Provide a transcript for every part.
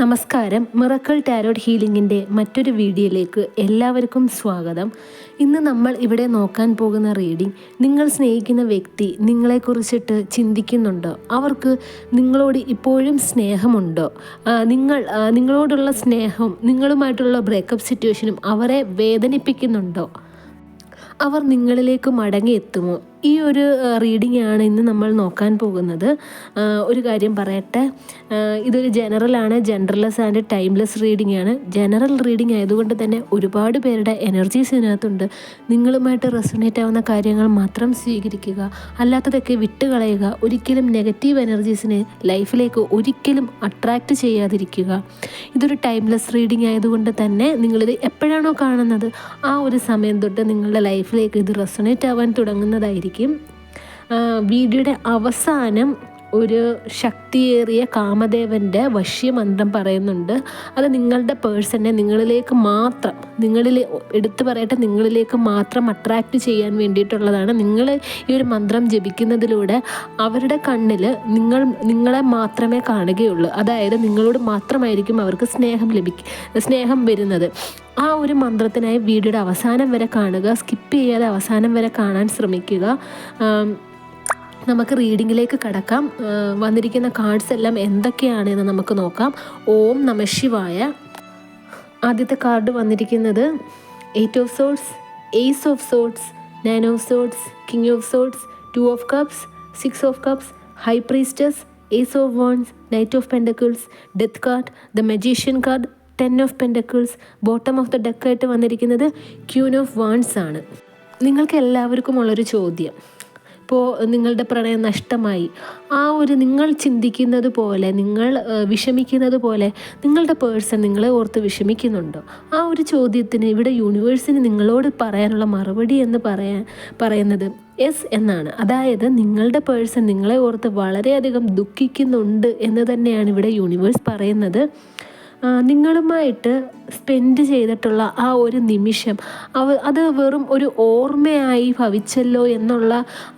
നമസ്കാരം. Miracle tarot ഹീലിംഗിൻ്റെ മറ്റൊരു വീഡിയോയിലേക്ക് എല്ലാവർക്കും സ്വാഗതം. ഇന്ന് നമ്മൾ ഇവിടെ നോക്കാൻ പോകുന്ന റീഡിംഗ്, നിങ്ങൾ സ്നേഹിക്കുന്ന വ്യക്തി നിങ്ങളെക്കുറിച്ചിട്ട് ചിന്തിക്കുന്നുണ്ടോ? അവർക്ക് നിങ്ങളോട് ഇപ്പോഴും സ്നേഹമുണ്ടോ? നിങ്ങളോടുള്ള സ്നേഹം, നിങ്ങളുമായിട്ടുള്ള ബ്രേക്കപ്പ് സിറ്റുവേഷനും അവരെ വേദനിപ്പിക്കുന്നുണ്ടോ? അവർ നിങ്ങളിലേക്ക് മടങ്ങിയെത്തുമോ? ഈ ഒരു റീഡിംഗ് ആണ് ഇന്ന് നമ്മൾ നോക്കാൻ പോകുന്നത്. ഒരു കാര്യം പറയട്ടെ, ഇതൊരു ജനറലാണ്, ജെൻഡർലെസ് ആൻഡ് ടൈംലെസ് റീഡിംഗ് ആണ്. ജനറൽ റീഡിംഗ് ആയതുകൊണ്ട് തന്നെ ഒരുപാട് പേരുടെ എനർജീസ് ഇതിനകത്തുണ്ട്. നിങ്ങളുമായിട്ട് റെസൊണേറ്റ് ആവുന്ന കാര്യങ്ങൾ മാത്രം സ്വീകരിക്കുക, അല്ലാത്തതൊക്കെ വിട്ടുകളയുക. ഒരിക്കലും നെഗറ്റീവ് എനർജീസിനെ ലൈഫിലേക്ക് ഒരിക്കലും അട്രാക്റ്റ് ചെയ്യാതിരിക്കുക. ഇതൊരു ടൈംലെസ് റീഡിംഗ് ആയതുകൊണ്ട് തന്നെ നിങ്ങളിത് എപ്പോഴാണോ കാണുന്നത് ആ ഒരു സമയം തൊട്ട് നിങ്ങളുടെ ലൈഫിലേക്ക് ഇത് റെസൊണേറ്റ് ആവാൻ തുടങ്ങുന്നതായിരിക്കും. വീഡിയോയുടെ അവസാനം ഒരു ശക്തിയേറിയ കാമദേവൻ്റെ വശ്യമന്ത്രം പറയുന്നുണ്ട്. അത് നിങ്ങളുടെ പേഴ്സണെ നിങ്ങളിലേക്ക് മാത്രം, നിങ്ങളിലേക്ക് മാത്രം അട്രാക്റ്റ് ചെയ്യാൻ വേണ്ടിയിട്ടുള്ളതാണ്. നിങ്ങൾ ഈ ഒരു മന്ത്രം ജപിക്കുന്നതിലൂടെ അവരുടെ കണ്ണിൽ നിങ്ങളെ മാത്രമേ കാണുകയുള്ളൂ. അതായത് നിങ്ങളോട് മാത്രമായിരിക്കും അവർക്ക് സ്നേഹം വരുന്നത്. ആ ഒരു മന്ത്രത്തിനായി വീഡിയോയുടെ അവസാനം വരെ കാണുക, സ്കിപ്പ് ചെയ്യാതെ അവസാനം വരെ കാണാൻ ശ്രമിക്കുക. നമുക്ക് റീഡിങ്ങിലേക്ക് കടക്കാം. വന്നിരിക്കുന്ന കാർഡ്സ് എല്ലാം എന്തൊക്കെയാണെന്ന് നമുക്ക് നോക്കാം. ഓം നമഃ ശിവായ. ആദ്യത്തെ കാർഡ് വന്നിരിക്കുന്നത് 8 of swords, ace of swords, 9 of swords, king of swords, 2 of cups, 6 of cups, high priestess, ace of wands, knight of pentacles, death card, the magician card, 10 of pentacles. Bottom of the ഡെക്കായിട്ട് വന്നിരിക്കുന്നത് queen of wands ആണ്. നിങ്ങൾക്ക് എല്ലാവർക്കും ഉള്ളൊരു ചോദ്യം, ഇപ്പോൾ നിങ്ങളുടെ പ്രണയം നഷ്ടമായി, ആ ഒരു നിങ്ങൾ ചിന്തിക്കുന്നത് പോലെ, നിങ്ങൾ വിഷമിക്കുന്നത് പോലെ നിങ്ങളുടെ പേഴ്സൺ നിങ്ങളെ ഓർത്ത് വിഷമിക്കുന്നുണ്ടോ? ആ ഒരു ചോദ്യത്തിന് ഇവിടെ യൂണിവേഴ്സിന് നിങ്ങളോട് പറയാനുള്ള മറുപടി എന്ന് പറയുന്നത് യെസ് എന്നാണ്. അതായത് നിങ്ങളുടെ പേഴ്സൺ നിങ്ങളെ ഓർത്ത് വളരെയധികം ദുഃഖിക്കുന്നുണ്ട് എന്ന് തന്നെയാണ് ഇവിടെ യൂണിവേഴ്സ് പറയുന്നത്. നിങ്ങളുമായിട്ട് സ്പെൻഡ് ചെയ്തിട്ടുള്ള ആ ഒരു നിമിഷം അത് വെറും ഒരു ഓർമ്മയായി ഭവിച്ചല്ലോ എന്നുള്ള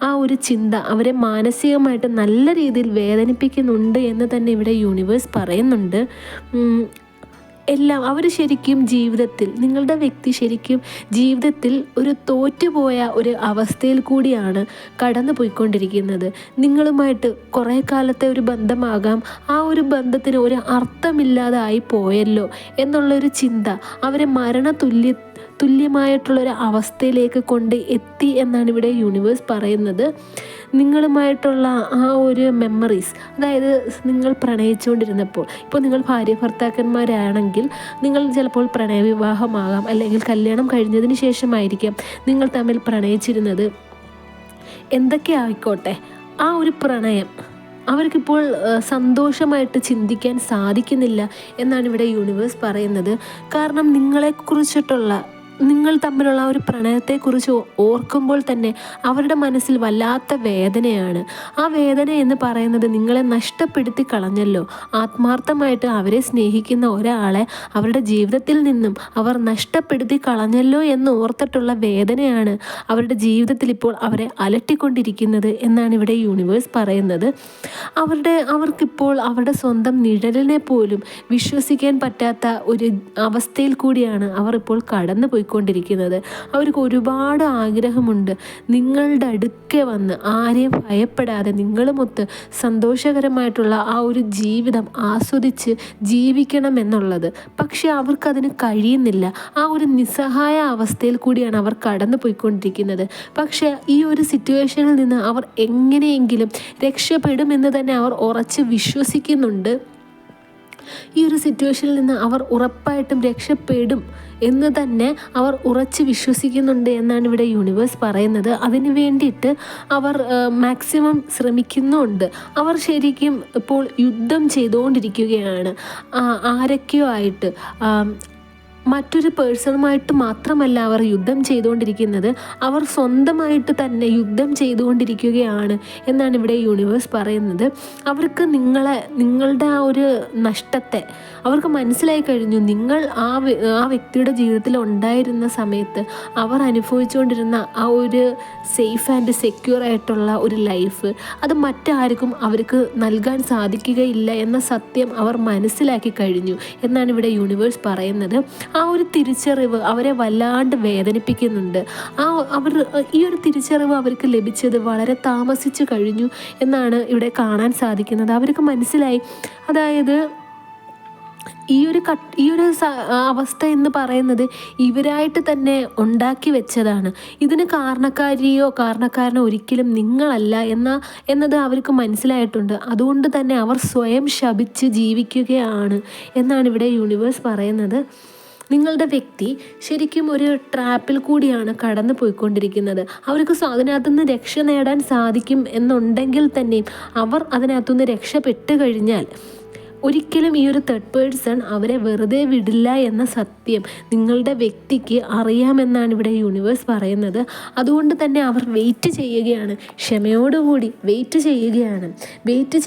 ആ ഒരു ചിന്ത അവരെ മാനസികമായിട്ട് നല്ല രീതിയിൽ വേദനിപ്പിക്കുന്നുണ്ട് എന്ന് തന്നെ ഇവിടെ യൂണിവേഴ്സ് പറയുന്നുണ്ട്. എല്ലാം അവർ ശരിക്കും ജീവിതത്തിൽ, നിങ്ങളുടെ വ്യക്തി ശരിക്കും ജീവിതത്തിൽ ഒരു തോറ്റുപോയ ഒരു അവസ്ഥയിൽ കൂടിയാണ് കടന്നു പോയിക്കൊണ്ടിരിക്കുന്നത്. നിങ്ങളുമായിട്ട് കുറേ കാലത്തെ ഒരു ബന്ധമാകാം, ആ ഒരു ബന്ധത്തിന് ഒരു അർത്ഥമില്ലാതായി പോയല്ലോ എന്നുള്ളൊരു ചിന്ത അവരെ തുല്യമായിട്ടുള്ളൊരു അവസ്ഥയിലേക്ക് കൊണ്ട് എത്തി എന്നാണ് ഇവിടെ യൂണിവേഴ്സ് പറയുന്നത്. നിങ്ങളുമായിട്ടുള്ള ആ ഒരു മെമ്മറീസ്, അതായത് നിങ്ങൾ പ്രണയിച്ചുകൊണ്ടിരുന്നപ്പോൾ, ഇപ്പോൾ നിങ്ങൾ ഭാര്യ ഭർത്താക്കന്മാരാണെങ്കിൽ നിങ്ങൾ ചിലപ്പോൾ പ്രണയവിവാഹമാകാം, അല്ലെങ്കിൽ കല്യാണം കഴിഞ്ഞതിന് ശേഷമായിരിക്കാം നിങ്ങൾ തമ്മിൽ പ്രണയിച്ചിരുന്നത്. എന്തൊക്കെ ആയിക്കോട്ടെ, ആ ഒരു പ്രണയം അവർക്കിപ്പോൾ സന്തോഷമായിട്ട് ചിന്തിക്കാൻ സാധിക്കുന്നില്ല എന്നാണ് ഇവിടെ യൂണിവേഴ്സ് പറയുന്നത്. കാരണം നിങ്ങൾ തമ്മിലുള്ള ഒരു പ്രണയത്തെക്കുറിച്ച് ഓർക്കുമ്പോൾ തന്നെ അവരുടെ മനസ്സിൽ വല്ലാത്ത വേദനയാണ്. ആ വേദന എന്ന് പറയുന്നത് നിങ്ങളെ നഷ്ടപ്പെടുത്തി കളഞ്ഞല്ലോ. ആത്മാർത്ഥമായിട്ട് അവരെ സ്നേഹിക്കുന്ന ഒരാളെ അവരുടെ ജീവിതത്തിൽ നിന്നും അവർ നഷ്ടപ്പെടുത്തി കളഞ്ഞല്ലോ എന്ന് ഓർത്തിട്ടുള്ള വേദനയാണ് അവരുടെ ജീവിതത്തിൽ ഇപ്പോൾ അവരെ അലട്ടിക്കൊണ്ടിരിക്കുന്നത് എന്നാണ് ഇവിടെ യൂണിവേഴ്സ് പറയുന്നത്. അവർക്കിപ്പോൾ അവരുടെ സ്വന്തം നിഴലിനെ പോലും വിശ്വസിക്കാൻ പറ്റാത്ത ഒരു അവസ്ഥയിൽ കൂടിയാണ് അവർ ഇപ്പോൾ കടന്നു പോയിക്കൊണ്ടിരിക്കുന്നത്. അവർക്ക് ഒരുപാട് ആഗ്രഹമുണ്ട് നിങ്ങളുടെ അടുക്കെ വന്ന് ആരെയും ഭയപ്പെടാതെ നിങ്ങളുമൊത്ത് സന്തോഷകരമായിട്ടുള്ള ആ ഒരു ജീവിതം ആസ്വദിച്ച് ജീവിക്കണം എന്നുള്ളത്. പക്ഷെ അവർക്കതിന് കഴിയുന്നില്ല. ആ ഒരു നിസ്സഹായ അവസ്ഥയിൽ കൂടിയാണ് അവർ കടന്നു പോയിക്കൊണ്ടിരിക്കുന്നത്. പക്ഷെ ഈ ഒരു സിറ്റുവേഷനിൽ നിന്ന് അവർ എങ്ങനെയെങ്കിലും രക്ഷപ്പെടുമെന്ന് തന്നെ അവർ ഉറച്ച് വിശ്വസിക്കുന്നുണ്ട്. ഈ ഒരു സിറ്റുവേഷനിൽ നിന്ന് അവർ ഉറപ്പായിട്ടും രക്ഷപ്പെടും എന്ന് തന്നെ അവർ ഉറച്ച് വിശ്വസിക്കുന്നുണ്ട് എന്നാണ് ഇവിടെ യൂണിവേഴ്സ് പറയുന്നത്. അതിന് വേണ്ടിയിട്ട് അവർ മാക്സിമം ശ്രമിക്കുന്നുണ്ട്. അവർ ശരിക്കും ഇപ്പോൾ യുദ്ധം ചെയ്തുകൊണ്ടിരിക്കുകയാണ് ആരൊക്കെയോ ആയിട്ട്. മറ്റൊരു പേഴ്സണുമായിട്ട് മാത്രമല്ല അവർ യുദ്ധം ചെയ്തുകൊണ്ടിരിക്കുന്നത്, അവർ സ്വന്തമായിട്ട് തന്നെ യുദ്ധം ചെയ്തുകൊണ്ടിരിക്കുകയാണ് എന്നാണ് ഇവിടെ യൂണിവേഴ്സ് പറയുന്നത്. അവർക്ക് നിങ്ങളുടെ ആ ഒരു നഷ്ടത്തെ അവർക്ക് മനസ്സിലായി കഴിഞ്ഞു. നിങ്ങൾ ആ വ്യക്തിയുടെ ജീവിതത്തിൽ ഉണ്ടായിരുന്ന സമയത്ത് അവർ അനുഭവിച്ചുകൊണ്ടിരുന്ന ആ ഒരു സേഫ് ആൻഡ് സെക്യൂർ ആയിട്ടുള്ള ഒരു ലൈഫ് അത് മറ്റാർക്കും അവർക്ക് നൽകാൻ സാധിക്കുകയില്ല എന്ന സത്യം അവർ മനസ്സിലാക്കി കഴിഞ്ഞു എന്നാണ് ഇവിടെ യൂണിവേഴ്സ് പറയുന്നത്. ആ ഒരു തിരിച്ചറിവ് അവരെ വല്ലാണ്ട് വേദനിപ്പിക്കുന്നുണ്ട്. ഈ ഒരു തിരിച്ചറിവ് അവർക്ക് ലഭിച്ചത് വളരെ താമസിച്ചു കഴിഞ്ഞു എന്നാണ് ഇവിടെ കാണാൻ സാധിക്കുന്നത്. അവർക്ക് മനസ്സിലായി, അതായത് ഈ ഒരു അവസ്ഥ എന്ന് പറയുന്നത് ഇവരായിട്ട് തന്നെ ഉണ്ടാക്കി വെച്ചതാണ്. ഇതിന് കാരണക്കാരനോ ഒരിക്കലും നിങ്ങളല്ല എന്നത് അവർക്ക് മനസ്സിലായിട്ടുണ്ട്. അതുകൊണ്ട് തന്നെ അവർ സ്വയം ശപിച്ച് ജീവിക്കുകയാണ് എന്നാണ് ഇവിടെ യൂണിവേഴ്സ് പറയുന്നത്. നിങ്ങളുടെ വ്യക്തി ശരിക്കും ഒരു ട്രാപ്പിൽ കൂടിയാണ് കടന്നു പോയിക്കൊണ്ടിരിക്കുന്നത്. അവർക്ക് അതിനകത്തുനിന്ന് രക്ഷ നേടാൻ സാധിക്കും എന്നുണ്ടെങ്കിൽ തന്നെയും അവർ അതിനകത്തുനിന്ന് രക്ഷപ്പെട്ട് കഴിഞ്ഞാൽ ഒരിക്കലും ഈ ഒരു തേർഡ് പേഴ്സൺ അവരെ വെറുതെ വിടില്ല എന്ന സത്യം നിങ്ങളുടെ വ്യക്തിക്ക് അറിയാമെന്നാണ് ഇവിടെ യൂണിവേഴ്സ് പറയുന്നത്. അതുകൊണ്ട് തന്നെ അവർ വെയിറ്റ് ചെയ്യുകയാണ്, ക്ഷമയോടുകൂടി വെയിറ്റ്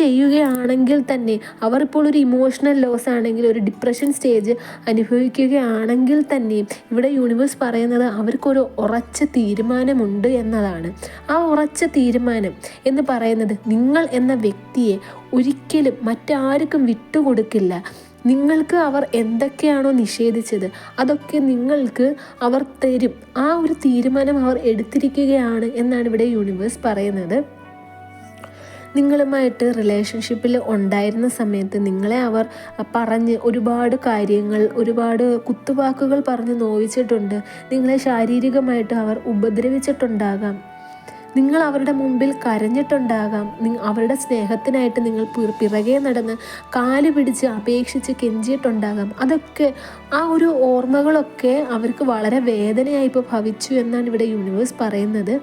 ചെയ്യുകയാണെങ്കിൽ തന്നെ അവർ ഇപ്പോൾ ഒരു ഇമോഷണൽ ലോസ് ആണെങ്കിൽ, ഒരു ഡിപ്രഷൻ സ്റ്റേജ് അനുഭവിക്കുകയാണെങ്കിൽ തന്നെയും ഇവിടെ യൂണിവേഴ്സ് പറയുന്നത് അവർക്കൊരു ഉറച്ച തീരുമാനമുണ്ട് എന്നതാണ്. ആ ഉറച്ച തീരുമാനം എന്ന് പറയുന്നത് നിങ്ങൾ എന്ന വ്യക്തിയെ ഒരിക്കലും മറ്റാർക്കും വിട്ടുകൊടുക്കില്ല. നിങ്ങൾക്ക് അവർ എന്തൊക്കെയാണോ നിഷേധിച്ചത് അതൊക്കെ നിങ്ങൾക്ക് അവർ തരും. ആ ഒരു തീരുമാനം അവർ എടുത്തിരിക്കുകയാണ് എന്നാണ് ഇവിടെ യൂണിവേഴ്സ് പറയുന്നത്. നിങ്ങളുമായിട്ട് റിലേഷൻഷിപ്പിൽ ഉണ്ടായിരുന്ന സമയത്ത് നിങ്ങളെ അവർ പറഞ്ഞ് ഒരുപാട് കാര്യങ്ങൾ, ഒരുപാട് കുത്തുവാക്കുകൾ പറഞ്ഞ് നോവിച്ചിട്ടുണ്ട്. നിങ്ങളെ ശാരീരികമായിട്ട് അവർ ഉപദ്രവിച്ചിട്ടുണ്ടാകാം. നിങ്ങൾ അവരുടെ മുമ്പിൽ കരഞ്ഞിട്ടുണ്ടാകാം. അവരുടെ സ്നേഹത്തിനായിട്ട് നിങ്ങൾ പിറകെ നടന്ന് കാല് പിടിച്ച് അപേക്ഷിച്ച് കെഞ്ചിയിട്ടുണ്ടാകാം. അതൊക്കെ ആ ഒരു ഓർമ്മകളൊക്കെ അവർക്ക് വളരെ വേദനയായി ഇപ്പോൾ ഭവിച്ചു എന്നാണ് ഇവിടെ യൂണിവേഴ്സ് പറയുന്നത്.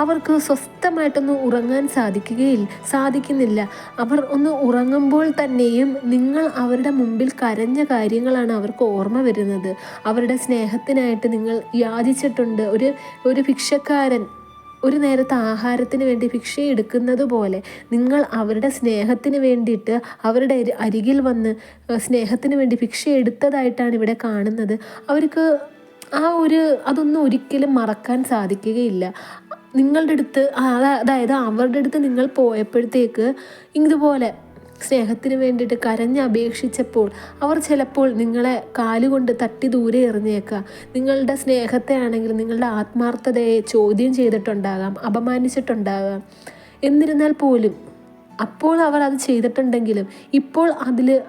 അവർക്ക് സ്വസ്ഥമായിട്ടൊന്നും ഉറങ്ങാൻ സാധിക്കുന്നില്ല. അവർ ഒന്ന് ഉറങ്ങുമ്പോൾ തന്നെയും നിങ്ങൾ അവരുടെ മുമ്പിൽ കരഞ്ഞ കാര്യങ്ങളാണ് അവർക്ക് ഓർമ്മ വരുന്നത്. അവരുടെ സ്നേഹത്തിനായിട്ട് നിങ്ങൾ യാചിച്ചിട്ടുണ്ട്. ഒരു ഭിക്ഷക്കാരൻ ഒരു നേരത്തെ ആഹാരത്തിന് വേണ്ടി ഭിക്ഷയെടുക്കുന്നത് പോലെ നിങ്ങൾ അവരുടെ സ്നേഹത്തിന് വേണ്ടിയിട്ട് അവരുടെ അരികിൽ വന്ന് സ്നേഹത്തിന് വേണ്ടി ഭിക്ഷയെടുത്തതായിട്ടാണ് ഇവിടെ കാണുന്നത്. അവർക്ക് അതൊന്നും ഒരിക്കലും മറക്കാൻ സാധിക്കുകയില്ല. നിങ്ങളുടെ അടുത്ത്, അതായത് അവരുടെ അടുത്ത് നിങ്ങൾ പോയപ്പോഴത്തേക്ക് ഇതുപോലെ സ്നേഹത്തിന് വേണ്ടിയിട്ട് കരഞ്ഞപേക്ഷിച്ചപ്പോൾ അവർ ചിലപ്പോൾ നിങ്ങളെ കാലുകൊണ്ട് തട്ടി ദൂരെ എറിഞ്ഞേക്കാം. നിങ്ങളുടെ സ്നേഹത്തെ ആണെങ്കിൽ നിങ്ങളുടെ ആത്മാർത്ഥതയെ ചോദ്യം ചെയ്തിട്ടുണ്ടാകാം, അപമാനിച്ചിട്ടുണ്ടാകാം. എന്നിരുന്നാൽ പോലും അപ്പോൾ അവർ അത് ചെയ്തിട്ടുണ്ടെങ്കിലും ഇപ്പോൾ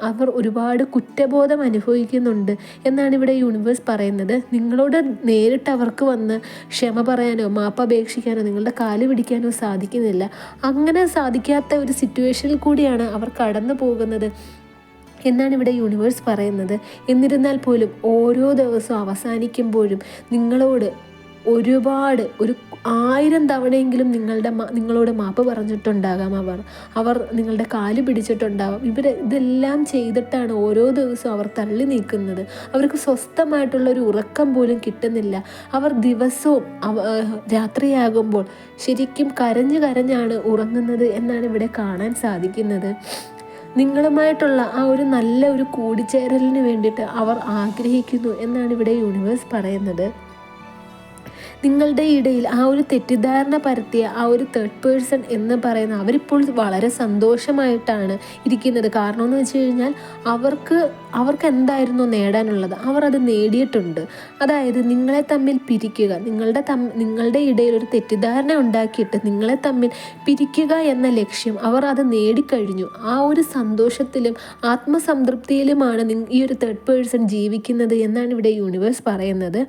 അവർ ഒരുപാട് കുറ്റബോധം അനുഭവിക്കുന്നുണ്ട് എന്നാണ് ഇവിടെ യൂണിവേഴ്സ് പറയുന്നത്. നിങ്ങളോട് നേരിട്ട് അവർക്ക് വന്ന് ക്ഷമ പറയാനോ മാപ്പപേക്ഷിക്കാനോ നിങ്ങളുടെ കാല് പിടിക്കാനോ സാധിക്കുന്നില്ല. അങ്ങനെ സാധിക്കാത്ത ഒരു സിറ്റുവേഷനിൽ കൂടിയാണ് അവർ കടന്നു പോകുന്നത് എന്നാണ് ഇവിടെ യൂണിവേഴ്സ് പറയുന്നത്. എന്നിരുന്നാൽ പോലും ഓരോ ദിവസവും അവസാനിക്കുമ്പോഴും നിങ്ങളോട് ഒരുപാട് 1000 തവണയെങ്കിലും നിങ്ങളോട് മാപ്പ് പറഞ്ഞിട്ടുണ്ടാകാം. അവർ നിങ്ങളുടെ കാല് പിടിച്ചിട്ടുണ്ടാകാം. ഇതെല്ലാം ചെയ്തിട്ടാണ് ഓരോ ദിവസവും അവർ തള്ളി നീക്കുന്നത്. അവർക്ക് സ്വസ്ഥമായിട്ടുള്ളൊരു ഉറക്കം പോലും കിട്ടുന്നില്ല. അവർ ദിവസവും രാത്രിയാകുമ്പോൾ ശരിക്കും കരഞ്ഞാണ് ഉറങ്ങുന്നത് എന്നാണ് ഇവിടെ കാണാൻ സാധിക്കുന്നത്. നിങ്ങളുമായിട്ടുള്ള ആ ഒരു നല്ല ഒരു കൂടിച്ചേരലിന് വേണ്ടിയിട്ട് അവർ ആഗ്രഹിക്കുന്നു എന്നാണ് ഇവിടെ യൂണിവേഴ്സ് പറയുന്നത്. നിങ്ങളുടെ ഇടയിൽ ആ ഒരു തെറ്റിദ്ധാരണ പരത്തിയ ആ ഒരു തേർഡ് പേഴ്സൺ എന്ന് പറയുന്ന അവരിപ്പോൾ വളരെ സന്തോഷമായിട്ടാണ് ഇരിക്കുന്നത്. കാരണം എന്ന് വെച്ച് കഴിഞ്ഞാൽ അവർക്ക് എന്തായിരുന്നു നേടാനുള്ളത് അവർ അത് നേടിയിട്ടുണ്ട്. അതായത് നിങ്ങളെ തമ്മിൽ പിരിക്കുക, നിങ്ങളുടെ ഇടയിൽ ഒരു തെറ്റിദ്ധാരണ ഉണ്ടാക്കിയിട്ട് നിങ്ങളെ തമ്മിൽ പിരിക്കുക എന്ന ലക്ഷ്യം അവർ അത് നേടിക്കഴിഞ്ഞു. ആ ഒരു സന്തോഷത്തിലും ആത്മസംതൃപ്തിയിലുമാണ് ഈ ഒരു തേർഡ് പേഴ്സൺ ജീവിക്കുന്നത് എന്നാണ് ഇവിടെ യൂണിവേഴ്സ് പറയുന്നത്.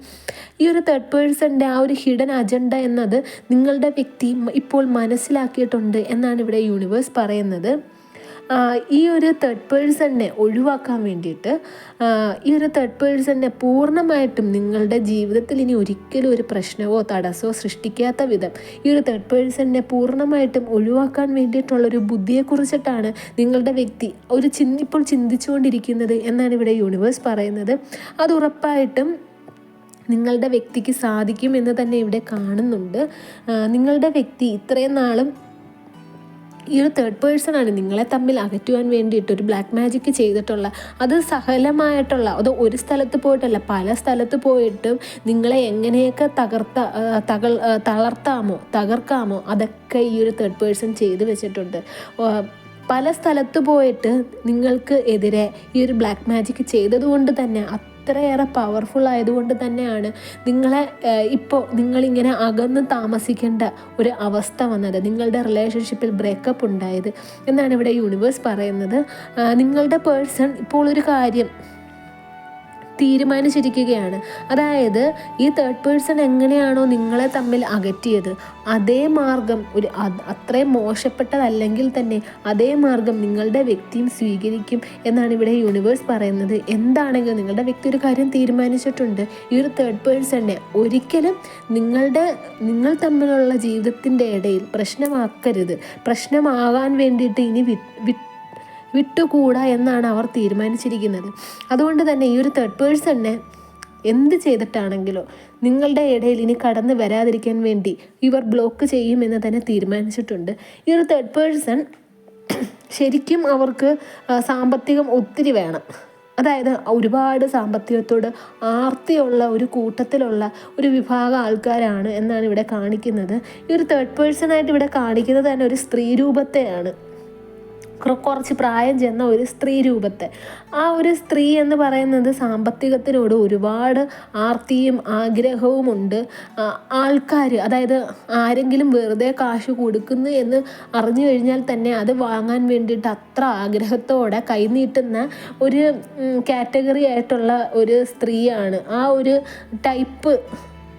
ഈ ഒരു തേർഡ് പേഴ്സൻ്റെ ആ ഒരു ഹിഡൻ അജണ്ട എന്നത് നിങ്ങളുടെ വ്യക്തി ഇപ്പോൾ മനസ്സിലാക്കിയിട്ടുണ്ട് എന്നാണ് ഇവിടെ യൂണിവേഴ്സ് പറയുന്നത്. ഈ ഒരു തേർഡ് പേഴ്സണിനെ ഒഴിവാക്കാൻ വേണ്ടിയിട്ട്, ഈ ഒരു തേർഡ് പേഴ്സണിനെ പൂർണ്ണമായിട്ടും നിങ്ങളുടെ ജീവിതത്തിൽ ഇനി ഒരിക്കലും ഒരു പ്രശ്നമോ തടസ്സമോ സൃഷ്ടിക്കാത്ത വിധം ഈ ഒരു തേർഡ് പേഴ്സണിനെ പൂർണ്ണമായിട്ടും ഒഴിവാക്കാൻ വേണ്ടിയിട്ടുള്ളൊരു ബുദ്ധിയെക്കുറിച്ചിട്ടാണ് നിങ്ങളുടെ വ്യക്തി ഇപ്പോൾ ചിന്തിച്ചുകൊണ്ടിരിക്കുന്നത് എന്നാണ് ഇവിടെ യൂണിവേഴ്സ് പറയുന്നത്. അത് ഉറപ്പായിട്ടും നിങ്ങളുടെ വ്യക്തിക്ക് സാധിക്കും എന്ന് തന്നെ ഇവിടെ കാണുന്നുണ്ട്. നിങ്ങളുടെ വ്യക്തി ഇത്രയും നാളും ഈ ഒരു തേർഡ് പേഴ്സണാണ് നിങ്ങളെ തമ്മിൽ അകറ്റുവാൻ വേണ്ടിയിട്ട് ഒരു ബ്ലാക്ക് മാജിക്ക് ചെയ്തിട്ടുള്ള, അത് സഫലമായിട്ടുള്ള, അത് ഒരു സ്ഥലത്ത് പോയിട്ടല്ല പല സ്ഥലത്ത് പോയിട്ടും നിങ്ങളെ എങ്ങനെയൊക്കെ തകർക്കാമോ അതൊക്കെ ഈ ഒരു തേർഡ് പേഴ്സൺ ചെയ്ത് വെച്ചിട്ടുണ്ട്. പല സ്ഥലത്ത് പോയിട്ട് നിങ്ങൾക്ക് എതിരെ ഈ ഒരു ബ്ലാക്ക് മാജിക്ക് ചെയ്തതുകൊണ്ട് തന്നെ അത്രയേറെ പവർഫുൾ ആയതുകൊണ്ട് തന്നെയാണ് ഇപ്പോൾ നിങ്ങളിങ്ങനെ അകന്ന് താമസിക്കേണ്ട ഒരു അവസ്ഥ വന്നത്, നിങ്ങളുടെ റിലേഷൻഷിപ്പിൽ ബ്രേക്കപ്പ് ഉണ്ടായത് എന്നാണ് ഇവിടെ യൂണിവേഴ്സ് പറയുന്നത്. നിങ്ങളുടെ പേഴ്സൺ ഇപ്പോൾ ഒരു കാര്യം തീരുമാനിച്ചിരിക്കുകയാണ്. അതായത് ഈ തേർഡ് പേഴ്സൺ എങ്ങനെയാണോ നിങ്ങളെ തമ്മിൽ അകറ്റിയത് അതേ മാർഗം, അത്രയും മോശപ്പെട്ടതല്ലെങ്കിൽ തന്നെ അതേ മാർഗം നിങ്ങളുടെ വ്യക്തിയും സ്വീകരിക്കും എന്നാണ് ഇവിടെ യൂണിവേഴ്സ് പറയുന്നത്. എന്താണെങ്കിലും നിങ്ങളുടെ വ്യക്തി ഒരു കാര്യം തീരുമാനിച്ചിട്ടുണ്ട്. ഈ ഒരു തേർഡ് പേഴ്സണിനെ ഒരിക്കലും നിങ്ങൾ തമ്മിലുള്ള ജീവിതത്തിൻ്റെ ഇടയിൽ പ്രശ്നമാക്കരുത്, പ്രശ്നമാകാൻ വേണ്ടിയിട്ട് ഇനി വിട്ടുകൂടാ എന്നാണ് അവർ തീരുമാനിച്ചിരിക്കുന്നത്. അതുകൊണ്ട് തന്നെ ഈ ഒരു തേർഡ് പേഴ്സണിനെ എന്ത് ചെയ്തിട്ടാണെങ്കിലോ നിങ്ങളുടെ ഇടയിൽ ഇനി കടന്നു വരാതിരിക്കാൻ വേണ്ടി ഇവർ ബ്ലോക്ക് ചെയ്യുമെന്ന് തന്നെ തീരുമാനിച്ചിട്ടുണ്ട്. ഈ ഒരു തേർഡ് പേഴ്സൺ ശരിക്കും അവർക്ക് സാമ്പത്തികം ഒത്തിരി വേണം. അതായത് ഒരുപാട് സാമ്പത്തികത്തോട് ആർത്തിയുള്ള ഒരു കൂട്ടത്തിലുള്ള ഒരു വിഭാഗം ആൾക്കാരാണ് എന്നാണ് ഇവിടെ കാണിക്കുന്നത്. ഈ ഒരു തേർഡ് പേഴ്സണായിട്ട് ഇവിടെ കാണിക്കുന്നത് തന്നെ ഒരു സ്ത്രീ രൂപത്തെയാണ്, കുറച്ച് പ്രായം ചെന്ന ഒരു സ്ത്രീ രൂപത്തെ. ആ ഒരു സ്ത്രീ എന്ന് പറയുന്നത് സാമ്പത്തികത്തിനോട് ഒരുപാട് ആർത്തിയും ആഗ്രഹവുമുണ്ട്. ആൾക്കാർ, അതായത് ആരെങ്കിലും വെറുതെ കാശ് കൊടുക്കുന്നു എന്ന് അറിഞ്ഞു കഴിഞ്ഞാൽ തന്നെ അത് വാങ്ങാൻ വേണ്ടിയിട്ട് അത്ര ആഗ്രഹത്തോടെ കൈനീട്ടുന്ന ഒരു കാറ്റഗറി ആയിട്ടുള്ള ഒരു സ്ത്രീയാണ്. ആ ഒരു ടൈപ്പ്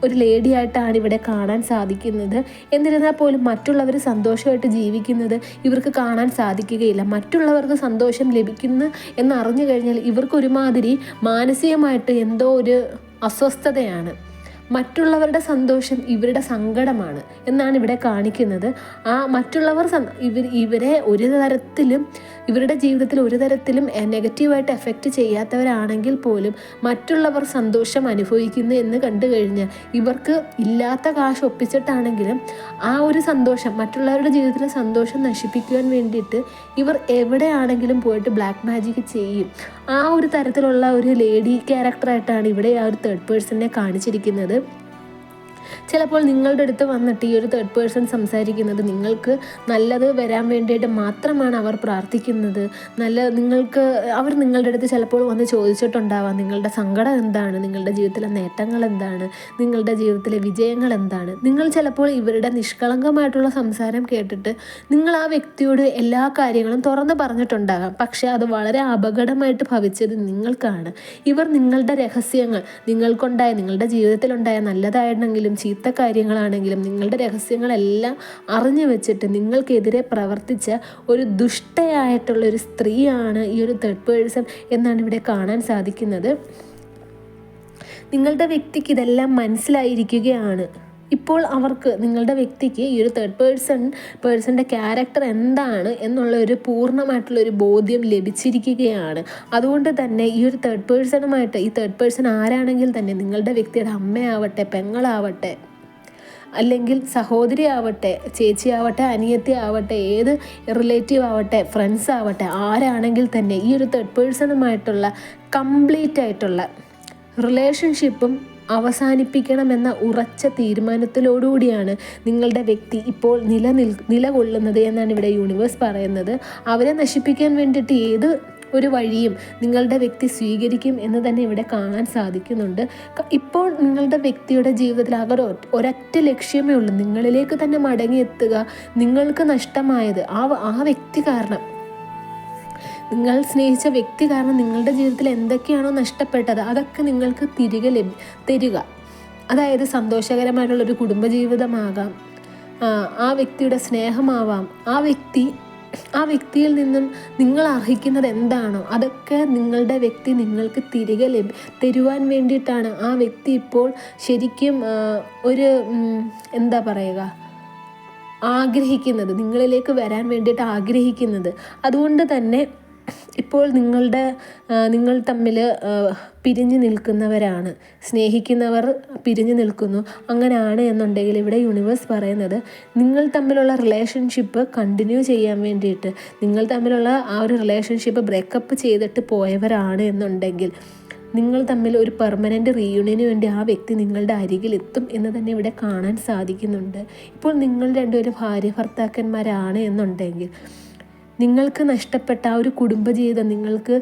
ഒരു ലേഡി ആയിട്ടാണ് ഇവിടെ കാണാൻ സാധിക്കുന്നത്. എന്നിരുന്നാൽ പോലും മറ്റുള്ളവർ സന്തോഷമായിട്ട് ജീവിക്കുന്നത് ഇവർക്ക് കാണാൻ സാധിക്കുകയില്ല. മറ്റുള്ളവർക്ക് സന്തോഷം ലഭിക്കുന്നു എന്നറിഞ്ഞു കഴിഞ്ഞാൽ ഇവർക്കൊരുമാതിരി മാനസികമായിട്ട് എന്തോ ഒരു അസ്വസ്ഥതയാണ്. മറ്റുള്ളവരുടെ സന്തോഷം ഇവരുടെ സങ്കടമാണ് എന്നാണ് ഇവിടെ കാണിക്കുന്നത്. ആ മറ്റുള്ളവർ ഇവരെ ഇവരുടെ ജീവിതത്തിൽ ഒരു തരത്തിലും നെഗറ്റീവായിട്ട് എഫക്റ്റ് ചെയ്യാത്തവരാണെങ്കിൽ പോലും മറ്റുള്ളവർ സന്തോഷം അനുഭവിക്കുന്നു എന്ന് കണ്ടു കഴിഞ്ഞാൽ ഇവർക്ക് ഇല്ലാത്ത കാശ് ഒപ്പിച്ചിട്ടാണെങ്കിലും ആ ഒരു സന്തോഷം, മറ്റുള്ളവരുടെ ജീവിതത്തിലെ സന്തോഷം നശിപ്പിക്കുവാൻ വേണ്ടിയിട്ട് ഇവർ എവിടെയാണെങ്കിലും പോയിട്ട് ബ്ലാക്ക് മാജിക് ചെയ്യും. ആ ഒരു തരത്തിലുള്ള ഒരു ലേഡി ക്യാരക്ടറായിട്ടാണ് ഇവിടെ ആ ഒരു തേർഡ് പേഴ്സണിനെ കാണിച്ചിരിക്കുന്നത്. ചിലപ്പോൾ നിങ്ങളുടെ അടുത്ത് വന്നിട്ട് ഈ ഒരു തേർഡ് പേഴ്സൺ സംസാരിക്കുന്നത് നിങ്ങൾക്ക് നല്ലത് വരാൻ വേണ്ടിയിട്ട് മാത്രമാണ് അവർ പ്രാർത്ഥിക്കുന്നത്. അവർ നിങ്ങളുടെ അടുത്ത് ചിലപ്പോൾ വന്ന് ചോദിച്ചിട്ടുണ്ടാവാം നിങ്ങളുടെ സങ്കടം എന്താണ്, നിങ്ങളുടെ ജീവിതത്തിലെ നേട്ടങ്ങൾ എന്താണ്, നിങ്ങളുടെ ജീവിതത്തിലെ വിജയങ്ങൾ എന്താണ്. നിങ്ങൾ ചിലപ്പോൾ ഇവരുടെ നിഷ്കളങ്കമായിട്ടുള്ള സംസാരം കേട്ടിട്ട് നിങ്ങൾ ആ വ്യക്തിയോട് എല്ലാ കാര്യങ്ങളും തുറന്ന് പറഞ്ഞിട്ടുണ്ടാകാം. പക്ഷേ അത് വളരെ അപകടമായിട്ട് ഭവിച്ചത് നിങ്ങൾക്കാണ്. ഇവർ നിങ്ങളുടെ രഹസ്യങ്ങൾ, നിങ്ങളുടെ ജീവിതത്തിലുണ്ടായ നല്ലതായിരുന്നെങ്കിലും ചീത്ത കാര്യങ്ങളാണെങ്കിലും നിങ്ങളുടെ രഹസ്യങ്ങളെല്ലാം അറിഞ്ഞു വെച്ചിട്ട് നിങ്ങൾക്കെതിരെ പ്രവർത്തിച്ച ഒരു ദുഷ്ടയായിട്ടുള്ള ഒരു സ്ത്രീയാണ് ഈ ഒരു തേർഡ് പേഴ്സൺ എന്നാണ് ഇവിടെ കാണാൻ സാധിക്കുന്നത്. നിങ്ങളുടെ വ്യക്തിക്ക് ഇതെല്ലാം മനസ്സിലായിരിക്കുകയാണ്. ഇപ്പോൾ നിങ്ങളുടെ വ്യക്തിക്ക് ഈ ഒരു തേർഡ് പേഴ്സൻ്റെ ക്യാരക്ടർ എന്താണ് എന്നുള്ള ഒരു പൂർണ്ണമായിട്ടുള്ളൊരു ബോധ്യം ലഭിച്ചിരിക്കുകയാണ്. അതുകൊണ്ട് തന്നെ ഈ ഒരു തേർഡ് പേഴ്സൺ ആരാണെങ്കിൽ തന്നെ നിങ്ങളുടെ വ്യക്തിയുടെ അമ്മയാവട്ടെ, പെങ്ങളാവട്ടെ, അല്ലെങ്കിൽ സഹോദരി ആവട്ടെ, ചേച്ചിയാവട്ടെ, അനിയത്തി ആവട്ടെ, ഏത് റിലേറ്റീവ് ആവട്ടെ, ഫ്രണ്ട്സ് ആവട്ടെ, ആരാണെങ്കിൽ തന്നെ ഈ ഒരു തേർഡ് പേഴ്സണുമായിട്ടുള്ള കംപ്ലീറ്റ് ആയിട്ടുള്ള റിലേഷൻഷിപ്പും അവസാനിപ്പിക്കണമെന്ന ഉറച്ച തീരുമാനത്തിലോടുകൂടിയാണ് നിങ്ങളുടെ വ്യക്തി ഇപ്പോൾ നിലകൊള്ളുന്നത് എന്നാണ് ഇവിടെ യൂണിവേഴ്സ് പറയുന്നത്. അവരെ നശിപ്പിക്കാൻ വേണ്ടിയിട്ട് ഏത് ഒരു വഴിയും നിങ്ങളുടെ വ്യക്തി സ്വീകരിക്കും എന്ന് തന്നെ ഇവിടെ കാണാൻ സാധിക്കുന്നുണ്ട്. ഇപ്പോൾ നിങ്ങളുടെ വ്യക്തിയുടെ ജീവിതത്തിൽ ആകെ ഒരൊറ്റ ലക്ഷ്യമേ ഉള്ളൂ, നിങ്ങളിലേക്ക് തന്നെ മടങ്ങിയെത്തുക. നിങ്ങൾക്ക് നഷ്ടമായത് ആ വ്യക്തി കാരണം, നിങ്ങൾ സ്നേഹിച്ച വ്യക്തി കാരണം നിങ്ങളുടെ ജീവിതത്തിൽ എന്തൊക്കെയാണോ നഷ്ടപ്പെട്ടത് അതൊക്കെ നിങ്ങൾക്ക് തിരികെ തരിക. അതായത് സന്തോഷകരമായിട്ടുള്ളൊരു കുടുംബജീവിതമാകാം, ആ വ്യക്തിയുടെ സ്നേഹമാവാം, ആ വ്യക്തി ആ വ്യക്തിയിൽ നിന്നും നിങ്ങൾ അർഹിക്കുന്നത് എന്താണോ അതൊക്കെ നിങ്ങളുടെ വ്യക്തി നിങ്ങൾക്ക് തിരികെ തരുവാൻ വേണ്ടിയിട്ടാണ് ആ വ്യക്തി ഇപ്പോൾ ശരിക്കും ഒരു എന്താ പറയുക ആഗ്രഹിക്കുന്നത്, നിങ്ങളിലേക്ക് വരാൻ വേണ്ടിയിട്ട് ആഗ്രഹിക്കുന്നത്. അതുകൊണ്ട് തന്നെ ഇപ്പോൾ നിങ്ങൾ തമ്മിൽ പിരിഞ്ഞു നിൽക്കുന്നവരാണ്, സ്നേഹിക്കുന്നവർ പിരിഞ്ഞു നിൽക്കുന്നു, അങ്ങനെയാണ് എന്നുണ്ടെങ്കിൽ ഇവിടെ യൂണിവേഴ്സ് പറയുന്നത് നിങ്ങൾ തമ്മിലുള്ള റിലേഷൻഷിപ്പ് കണ്ടിന്യൂ ചെയ്യാൻ വേണ്ടിയിട്ട്, നിങ്ങൾ തമ്മിലുള്ള ആ ഒരു റിലേഷൻഷിപ്പ് ബ്രേക്കപ്പ് ചെയ്തിട്ട് പോയവരാണ് എന്നുണ്ടെങ്കിൽ നിങ്ങൾ തമ്മിൽ ഒരു പെർമനൻ്റ് റീയൂണിയന് വേണ്ടി ആ വ്യക്തി നിങ്ങളുടെ അരികിലെത്തും എന്ന് തന്നെ ഇവിടെ കാണാൻ സാധിക്കുന്നുണ്ട്. ഇപ്പോൾ നിങ്ങൾ രണ്ടുപേരും ഭാര്യ ഭർത്താക്കന്മാരാണ് എന്നുണ്ടെങ്കിൽ നിങ്ങൾക്ക് നഷ്ടപ്പെട്ട ആ ഒരു കുടുംബജീവിതം നിങ്ങൾക്ക്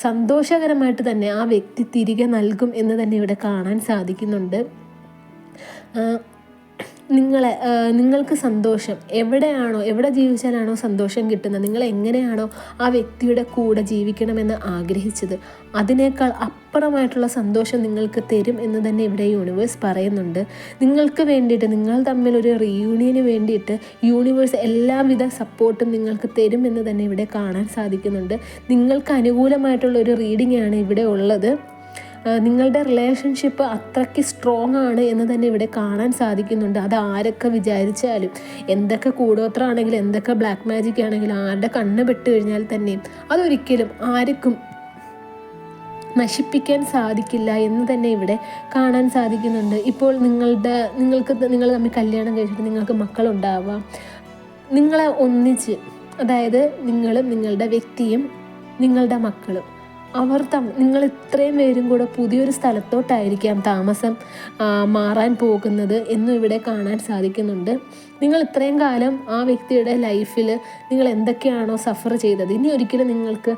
സന്തോഷകരമായിട്ട് തന്നെ ആ വ്യക്തി തിരികെ നൽകും എന്ന് തന്നെ ഇവിടെ കാണാൻ സാധിക്കുന്നുണ്ട്. നിങ്ങൾക്ക് സന്തോഷം എവിടെ ജീവിച്ചാലാണോ സന്തോഷം കിട്ടുന്നത്, നിങ്ങൾ എങ്ങനെയാണോ ആ വ്യക്തിയുടെ കൂടെ ജീവിക്കണമെന്ന് ആഗ്രഹിച്ചത് അതിനേക്കാൾ അപ്പുറമായിട്ടുള്ള സന്തോഷം നിങ്ങൾക്ക് തരും എന്ന് തന്നെ ഇവിടെ യൂണിവേഴ്സ് പറയുന്നുണ്ട്. നിങ്ങൾക്ക് വേണ്ടിയിട്ട്, നിങ്ങൾ തമ്മിൽ ഒരു റീയൂണിയന് വേണ്ടിയിട്ട് യൂണിവേഴ്സ് എല്ലാവിധ സപ്പോർട്ടും നിങ്ങൾക്ക് തരും എന്ന് തന്നെ ഇവിടെ കാണാൻ സാധിക്കുന്നുണ്ട്. നിങ്ങൾക്ക് അനുകൂലമായിട്ടുള്ള ഒരു റീഡിംഗ് ആണ് ഇവിടെ ഉള്ളത്. നിങ്ങളുടെ റിലേഷൻഷിപ്പ് അത്രയ്ക്ക് സ്ട്രോങ് ആണ് എന്ന് തന്നെ ഇവിടെ കാണാൻ സാധിക്കുന്നുണ്ട്. അത് ആരൊക്കെ വിചാരിച്ചാലും, എന്തൊക്കെ കൂടോത്രമാണെങ്കിലും എന്തൊക്കെ ബ്ലാക്ക് മാജിക് ആണെങ്കിലും ആരുടെ കണ്ണ് പെട്ട് കഴിഞ്ഞാൽ തന്നെയും അതൊരിക്കലും ആർക്കും നശിപ്പിക്കാൻ സാധിക്കില്ല എന്ന് തന്നെ ഇവിടെ കാണാൻ സാധിക്കുന്നുണ്ട്. ഇപ്പോൾ നിങ്ങൾ തമ്മിൽ കല്യാണം കഴിച്ചിട്ട് നിങ്ങൾക്ക് മക്കളുണ്ടാവാം. നിങ്ങളെ ഒന്നിച്ച്, അതായത് നിങ്ങളും നിങ്ങളുടെ വ്യക്തിയും നിങ്ങളുടെ മക്കളും നിങ്ങൾ ഇത്രയും പേരും കൂടെ പുതിയൊരു സ്ഥലത്തോട്ടായിരിക്കാം താമസം മാറാൻ പോകുന്നത് എന്നും ഇവിടെ കാണാൻ സാധിക്കുന്നുണ്ട്. നിങ്ങൾ ഇത്രയും കാലം ആ വ്യക്തിയുടെ ലൈഫിൽ നിങ്ങൾ എന്തൊക്കെയാണോ സഫർ ചെയ്തത്, ഇനി ഒരിക്കലും നിങ്ങൾക്ക്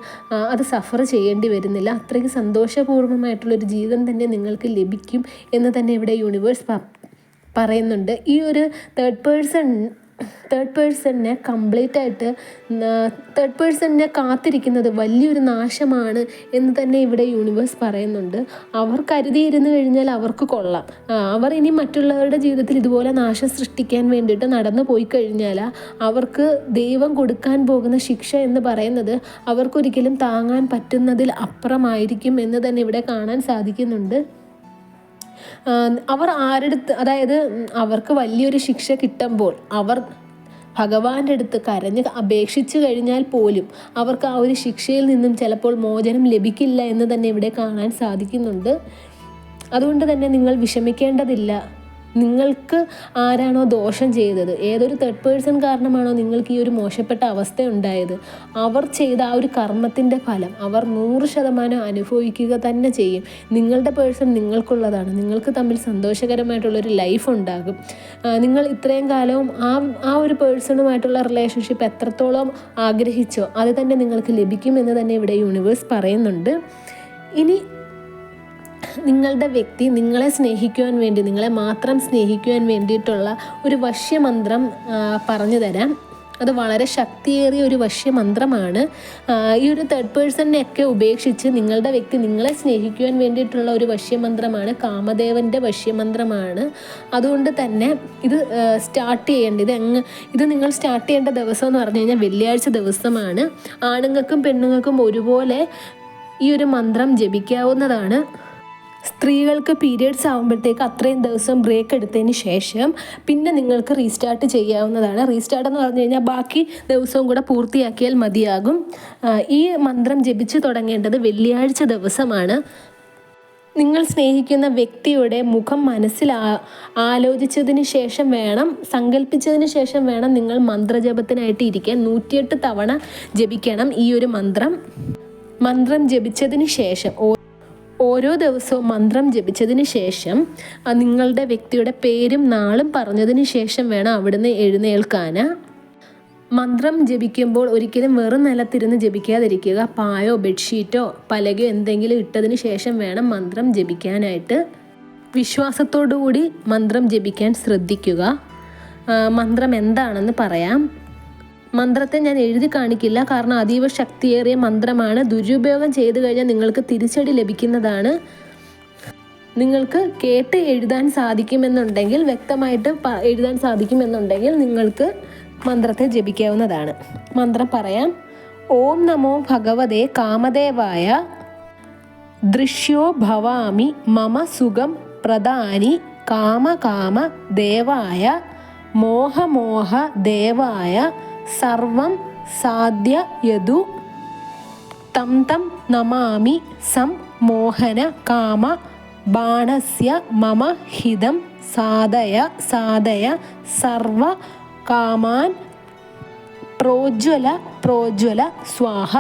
അത് സഫർ ചെയ്യേണ്ടി വരുന്നില്ല. അത്രയ്ക്ക് സന്തോഷപൂർണ്ണമായിട്ടുള്ളൊരു ജീവിതം തന്നെ നിങ്ങൾക്ക് ലഭിക്കും എന്ന് തന്നെ ഇവിടെ യൂണിവേഴ്സ് പറയുന്നുണ്ട്. ഈ ഒരു തേർഡ് പേഴ്സണിനെ തേർഡ് പേഴ്സണിനെ കാത്തിരിക്കുന്നത് വലിയൊരു നാശമാണ് എന്ന് തന്നെ ഇവിടെ യൂണിവേഴ്സ് പറയുന്നുണ്ട്. അവർ കരുതിയിരുന്നു കഴിഞ്ഞാൽ അവർക്ക് കൊള്ളാം. അവർ ഇനി മറ്റുള്ളവരുടെ ജീവിതത്തിൽ ഇതുപോലെ നാശം സൃഷ്ടിക്കാൻ വേണ്ടിയിട്ട് നടന്നു പോയി കഴിഞ്ഞാൽ അവർക്ക് ദൈവം കൊടുക്കാൻ പോകുന്ന ശിക്ഷ എന്ന് പറയുന്നത് അവർക്കൊരിക്കലും താങ്ങാൻ പറ്റുന്നതിൽ അപ്പുറമായിരിക്കും എന്ന് തന്നെ ഇവിടെ കാണാൻ സാധിക്കുന്നുണ്ട്. അവർ അതായത് അവർക്ക് വലിയൊരു ശിക്ഷ കിട്ടുമ്പോൾ അവർ ഭഗവാന്റെ അടുത്ത് കരഞ്ഞ് അപേക്ഷിച്ചു കഴിഞ്ഞാൽ പോലും അവർക്ക് ആ ഒരു ശിക്ഷയിൽ നിന്നും ചിലപ്പോൾ മോചനം ലഭിക്കില്ല എന്ന് തന്നെ ഇവിടെ കാണാൻ സാധിക്കുന്നുണ്ട്. അതുകൊണ്ട് തന്നെ നിങ്ങൾ വിഷമിക്കേണ്ടതില്ല. നിങ്ങൾക്ക് ആരാണോ ദോഷം ചെയ്തത്, ഏതൊരു തേർഡ് പേഴ്സൺ കാരണമാണോ നിങ്ങൾക്ക് ഈ ഒരു മോശപ്പെട്ട അവസ്ഥ ഉണ്ടായത്, അവർ ചെയ്ത ആ ഒരു കർമ്മത്തിൻ്റെ ഫലം അവർ 100% അനുഭവിക്കുക തന്നെ ചെയ്യും. നിങ്ങളുടെ പേഴ്സൺ നിങ്ങൾക്കുള്ളതാണ്. നിങ്ങൾക്ക് തമ്മിൽ സന്തോഷകരമായിട്ടുള്ളൊരു ലൈഫ് ഉണ്ടാകും. നിങ്ങൾ ഇത്രയും കാലവും ആ ഒരു പേഴ്സണുമായിട്ടുള്ള റിലേഷൻഷിപ്പ് എത്രത്തോളം ആഗ്രഹിച്ചോ അത് തന്നെ നിങ്ങൾക്ക് ലഭിക്കുമെന്ന് തന്നെ ഇവിടെ യൂണിവേഴ്സ് പറയുന്നുണ്ട്. ഇനി നിങ്ങളുടെ വ്യക്തി നിങ്ങളെ സ്നേഹിക്കുവാൻ വേണ്ടി, നിങ്ങളെ മാത്രം സ്നേഹിക്കുവാൻ വേണ്ടിയിട്ടുള്ള ഒരു വശ്യമന്ത്രം പറഞ്ഞു തരാം. അത് വളരെ ശക്തിയേറിയ ഒരു വശ്യമന്ത്രമാണ്. ഈ ഒരു തേർഡ് പേഴ്സണിനെയൊക്കെ ഉപേക്ഷിച്ച് നിങ്ങളുടെ വ്യക്തി നിങ്ങളെ സ്നേഹിക്കുവാൻ വേണ്ടിയിട്ടുള്ള ഒരു വശ്യമന്ത്രമാണ്, കാമദേവൻ്റെ വശ്യമന്ത്രമാണ്. അതുകൊണ്ട് തന്നെ ഇത് സ്റ്റാർട്ട് ചെയ്യേണ്ടത് ഇത് നിങ്ങൾ സ്റ്റാർട്ട് ചെയ്യേണ്ട ദിവസം എന്ന് പറഞ്ഞു കഴിഞ്ഞാൽ വെള്ളിയാഴ്ച ദിവസമാണ്. ആണുങ്ങൾക്കും പെണ്ണുങ്ങൾക്കും ഒരുപോലെ ഈ ഒരു മന്ത്രം ജപിക്കാവുന്നതാണ്. സ്ത്രീകൾക്ക് പീരിയഡ്സ് ആകുമ്പോഴത്തേക്ക് അത്രയും ദിവസം ബ്രേക്ക് എടുത്തതിന് ശേഷം പിന്നെ നിങ്ങൾക്ക് റീസ്റ്റാർട്ട് ചെയ്യാവുന്നതാണ്. റീസ്റ്റാർട്ട് എന്ന് പറഞ്ഞു കഴിഞ്ഞാൽ ബാക്കി ദിവസവും കൂടെ പൂർത്തിയാക്കിയാൽ മതിയാകും. ഈ മന്ത്രം ജപിച്ച് തുടങ്ങേണ്ടത് വെള്ളിയാഴ്ച ദിവസമാണ്. നിങ്ങൾ സ്നേഹിക്കുന്ന വ്യക്തിയുടെ മുഖം മനസ്സിൽ ആലോചിച്ചതിന് ശേഷം വേണം, സങ്കല്പിച്ചതിന് ശേഷം വേണം നിങ്ങൾ മന്ത്രജപത്തിനായിട്ട് ഇരിക്കാൻ. 108 തവണ ജപിക്കണം ഈ ഒരു മന്ത്രം ജപിച്ചതിന് ശേഷം, ഓരോ ദിവസവും മന്ത്രം ജപിച്ചതിന് ശേഷം നിങ്ങളുടെ വ്യക്തിയുടെ പേരും നാളും പറഞ്ഞതിന് ശേഷം വേണം അവിടുന്ന് എഴുന്നേൽക്കാൻ. മന്ത്രം ജപിക്കുമ്പോൾ ഒരിക്കലും വെറും നിലത്തിരുന്ന് ജപിക്കാതിരിക്കുക. പായോ ബെഡ്ഷീറ്റോ പലകയോ എന്തെങ്കിലും ഇട്ടതിന് ശേഷം വേണം മന്ത്രം ജപിക്കാനായിട്ട്. വിശ്വാസത്തോടുകൂടി മന്ത്രം ജപിക്കാൻ ശ്രദ്ധിക്കുക. മന്ത്രം എന്താണെന്ന് പറയാം. മന്ത്രത്തെ ഞാൻ എഴുതി കാണിക്കില്ല, കാരണം അതീവ ശക്തിയേറിയ മന്ത്രമാണ്. ദുരുപയോഗം ചെയ്തു കഴിഞ്ഞാൽ നിങ്ങൾക്ക് തിരിച്ചടി ലഭിക്കുന്നതാണ്. നിങ്ങൾക്ക് കേട്ട് എഴുതാൻ സാധിക്കുമെന്നുണ്ടെങ്കിൽ, വ്യക്തമായിട്ട് എഴുതാൻ സാധിക്കുമെന്നുണ്ടെങ്കിൽ നിങ്ങൾക്ക് മന്ത്രത്തെ ജപിക്കാവുന്നതാണ്. മന്ത്രം പറയാം. ഓം നമോ ഭഗവതേ കാമദേവായ ദൃശ്യോ ഭവാമി മമ സുഖം പ്രദാനി കാമകാമ ദേവായ മോഹമോഹ ദേവായ സർവം സാധ്യയതു തം തം നമാമി സം മോഹന കാമ ബാണസ്യ മമ ഹിതം സാധയ സാധയ സർവ കാമാൻ പ്രോജ്വല പ്രോജ്വല സ്വാഹ.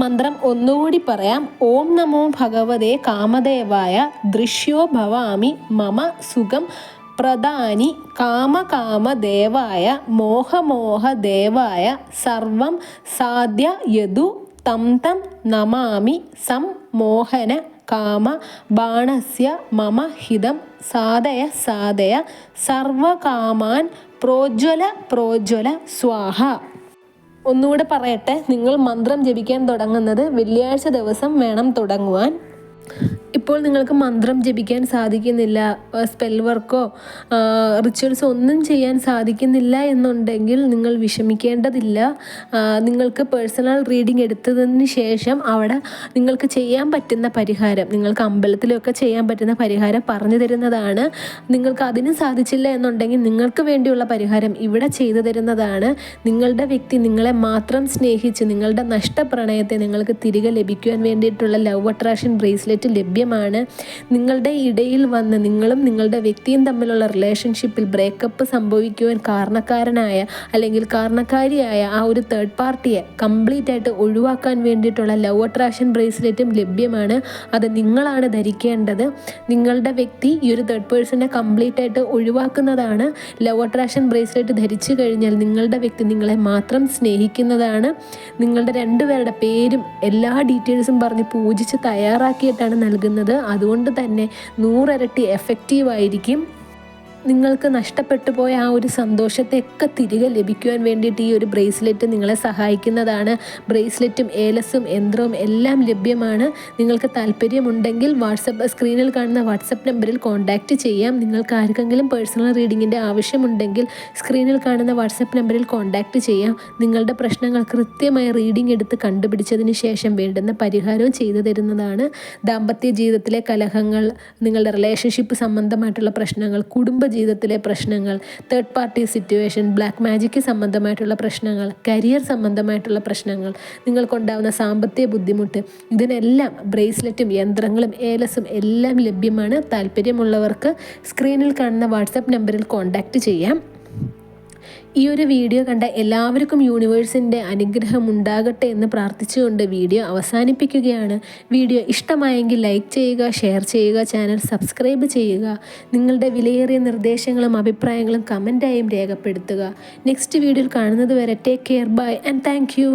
മന്ത്രം ഒന്നുകൂടി പറയാം. ഓം നമോ ഭഗവതേ കാമദേവായ ദൃശ്യോ ഭവാമി മമ സുഖം പ്രദാനി കാമകാമ ദേവായ മോഹമോഹ ദേവായ സർവം സാധ്യയതു തം തം നമാമി സം മോഹന കാമ ബാണസ്യ മമ ഹിതം സാധയ സാധയ സർവകാമാൻ പ്രോജ്വല പ്രോജ്വല സ്വാഹ. ഒന്നുകൂടെ പറയട്ടെ. നിങ്ങൾ മന്ത്രം ജപിക്കാൻ തുടങ്ങുന്നത് വെള്ളിയാഴ്ച ദിവസം വേണം തുടങ്ങുവാൻ. ഇപ്പോൾ നിങ്ങൾക്ക് മന്ത്രം ജപിക്കാൻ സാധിക്കുന്നില്ല, സ്പെൽ വർക്കോ റിച്വൽസോ ഒന്നും ചെയ്യാൻ സാധിക്കുന്നില്ല എന്നുണ്ടെങ്കിൽ നിങ്ങൾ വിഷമിക്കേണ്ടതില്ല. നിങ്ങൾക്ക് പേഴ്സണൽ റീഡിംഗ് എടുത്തതിന് ശേഷം അവിടെ നിങ്ങൾക്ക് ചെയ്യാൻ പറ്റുന്ന പരിഹാരം, നിങ്ങൾക്ക് അമ്പലത്തിലൊക്കെ ചെയ്യാൻ പറ്റുന്ന പരിഹാരം പറഞ്ഞു തരുന്നതാണ്. നിങ്ങൾക്ക് അതിന് സാധിച്ചില്ല എന്നുണ്ടെങ്കിൽ നിങ്ങൾക്ക് വേണ്ടിയുള്ള പരിഹാരം ഇവിടെ ചെയ്തു തരുന്നതാണ്. നിങ്ങളുടെ വ്യക്തി നിങ്ങളെ മാത്രം സ്നേഹിച്ച് നിങ്ങളുടെ നഷ്ടപ്രണയത്തെ നിങ്ങൾക്ക് തിരികെ ലഭിക്കുവാൻ വേണ്ടിയിട്ടുള്ള ലവ് അട്രാക്ഷൻ ബ്രേസ്ലെറ്റ് ലഭ്യമാണ്. നിങ്ങളുടെ ഇടയിൽ വന്ന് നിങ്ങളും നിങ്ങളുടെ വ്യക്തിയും തമ്മിലുള്ള റിലേഷൻഷിപ്പിൽ ബ്രേക്കപ്പ് സംഭവിക്കുവാൻ കാരണക്കാരനായ അല്ലെങ്കിൽ കാരണക്കാരിയായ ആ ഒരു തേർഡ് പാർട്ടിയെ കംപ്ലീറ്റ് ആയിട്ട് ഒഴിവാക്കാൻ വേണ്ടിയിട്ടുള്ള ലവ് അട്രാക്ഷൻ ബ്രേസ്ലെറ്റും ലഭ്യമാണ്. അത് നിങ്ങളാണ് ധരിക്കേണ്ടത്. നിങ്ങളുടെ വ്യക്തി ഈ ഒരു തേർഡ് പേഴ്സണെ കംപ്ലീറ്റ് ആയിട്ട് ഒഴിവാക്കുന്നതാണ്. ലവ് അട്രാക്ഷൻ ബ്രേസ്ലെറ്റ് ധരിച്ചു കഴിഞ്ഞാൽ നിങ്ങളുടെ വ്യക്തി നിങ്ങളെ മാത്രം സ്നേഹിക്കുന്നതാണ്. നിങ്ങളുടെ രണ്ടുപേരുടെ പേരും എല്ലാ ഡീറ്റെയിൽസും പറഞ്ഞ് പൂജിച്ച് തയ്യാറാക്കിയിട്ടാണ് നൽകുന്നത്. അതുകൊണ്ട് തന്നെ 100 ഇരട്ടി എഫക്റ്റീവായിരിക്കും. നിങ്ങൾക്ക് നഷ്ടപ്പെട്ടു പോയ ആ ഒരു സന്തോഷത്തെയൊക്കെ തിരികെ ലഭിക്കുവാൻ വേണ്ടിയിട്ട് ഈ ഒരു ബ്രേസ്ലെറ്റ് നിങ്ങളെ സഹായിക്കുന്നതാണ്. ബ്രേസ്ലെറ്റും ഏലസും യന്ത്രവും എല്ലാം ലഭ്യമാണ്. നിങ്ങൾക്ക് താല്പര്യമുണ്ടെങ്കിൽ സ്ക്രീനിൽ കാണുന്ന വാട്സപ്പ് നമ്പറിൽ കോൺടാക്റ്റ് ചെയ്യാം. നിങ്ങൾക്ക് ആർക്കെങ്കിലും പേഴ്സണൽ റീഡിങ്ങിൻ്റെ ആവശ്യമുണ്ടെങ്കിൽ സ്ക്രീനിൽ കാണുന്ന വാട്സപ്പ് നമ്പറിൽ കോൺടാക്റ്റ് ചെയ്യാം. നിങ്ങളുടെ പ്രശ്നങ്ങൾ കൃത്യമായി റീഡിംഗ് എടുത്ത് കണ്ടുപിടിച്ചതിന് ശേഷം വേണ്ടുന്ന പരിഹാരവും ചെയ്തു തരുന്നതാണ്. ദാമ്പത്യ ജീവിതത്തിലെ കലഹങ്ങൾ, നിങ്ങളുടെ റിലേഷൻഷിപ്പ് സംബന്ധമായിട്ടുള്ള പ്രശ്നങ്ങൾ, കുടുംബ ജീവിതത്തിലെ പ്രശ്നങ്ങൾ, third party situation, black magic സംബന്ധമായിട്ടുള്ള പ്രശ്നങ്ങൾ, കരിയർ സംബന്ധമായിട്ടുള്ള പ്രശ്നങ്ങൾ, നിങ്ങൾക്കുണ്ടാകുന്ന സാമ്പത്തിക ബുദ്ധിമുട്ട്, ഇതിനെല്ലാം ബ്രേസ്ലെറ്റും യന്ത്രങ്ങളും ഏലസും എല്ലാം ലഭ്യമാണ്. താല്പര്യമുള്ളവർക്ക് സ്ക്രീനിൽ കാണുന്ന വാട്സപ്പ് നമ്പറിൽ കോൺടാക്റ്റ് ചെയ്യാം. ഈ ഒരു വീഡിയോ കണ്ട എല്ലാവർക്കും യൂണിവേഴ്സിൻ്റെ അനുഗ്രഹം ഉണ്ടാകട്ടെ എന്ന് പ്രാർത്ഥിച്ചുകൊണ്ട് വീഡിയോ അവസാനിപ്പിക്കുകയാണ്. വീഡിയോ ഇഷ്ടമായെങ്കിൽ ലൈക്ക് ചെയ്യുക, ഷെയർ ചെയ്യുക, ചാനൽ സബ്സ്ക്രൈബ് ചെയ്യുക. നിങ്ങളുടെ വിലയേറിയ നിർദ്ദേശങ്ങളും അഭിപ്രായങ്ങളും കമൻറ്റായും രേഖപ്പെടുത്തുക. നെക്സ്റ്റ് വീഡിയോയിൽ കാണുന്നത് വരെ take care, bye and thank U.